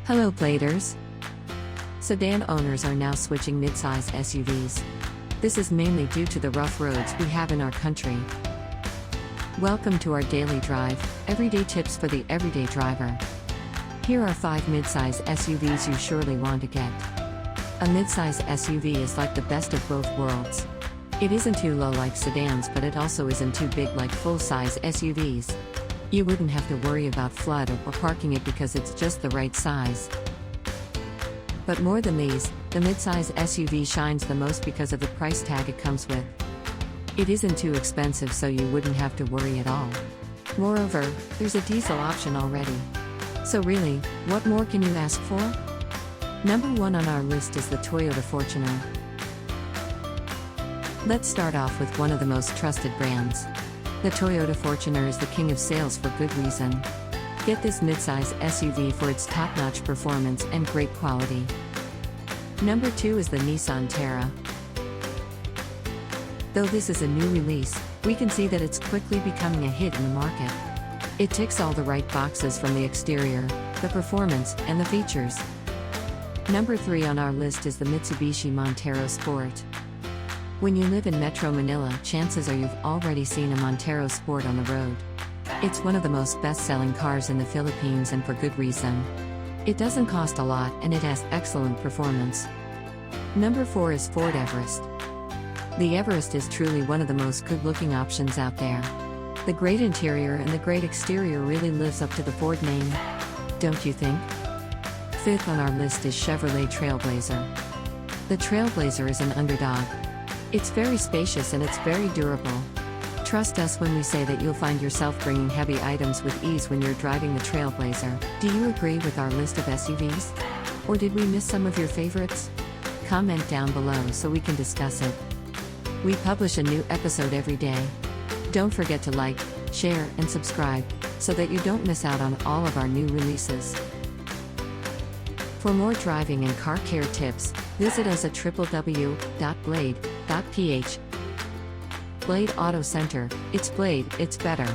Hello Bladers! Sedan owners are now switching midsize SUVs. This is mainly due to the rough roads we have in our country. Welcome to our daily drive, everyday tips for the everyday driver. Here are 5 midsize SUVs you surely want to get. A midsize SUV is like the best of both worlds. It isn't too low like sedans, but it also isn't too big like full-size SUVs. You wouldn't have to worry about flood or parking it because it's just the right size. But more than these, the midsize SUV shines the most because of the price tag it comes with. It isn't too expensive, so you wouldn't have to worry at all. Moreover, there's a diesel option already. So really, what more can you ask for? Number 1 on our list is the Toyota Fortuner. Let's start off with one of the most trusted brands. The Toyota Fortuner is the king of sales for good reason. Get this midsize SUV for its top-notch performance and great quality. Number 2 is the Nissan Terra. Though this is a new release, we can see that it's quickly becoming a hit in the market. It ticks all the right boxes from the exterior, the performance, and the features. Number 3 on our list is the Mitsubishi Montero Sport. When you live in Metro Manila, chances are you've already seen a Montero Sport on the road. It's one of the most best-selling cars in the Philippines, and for good reason. It doesn't cost a lot and it has excellent performance. Number 4 is Ford Everest. The Everest is truly one of the most good-looking options out there. The great interior and the great exterior really lives up to the Ford name, don't you think? 5th on our list is Chevrolet Trailblazer. The Trailblazer is an underdog. It's very spacious and it's very durable. Trust us when we say that you'll find yourself bringing heavy items with ease when you're driving the Trailblazer. Do you agree with our list of SUVs? Or did we miss some of your favorites? Comment down below so we can discuss it. We publish a new episode every day. Don't forget to like, share, and subscribe, so that you don't miss out on all of our new releases. For more driving and car care tips, visit us at www.blade.ph. Blade Auto Center, it's Blade, it's better.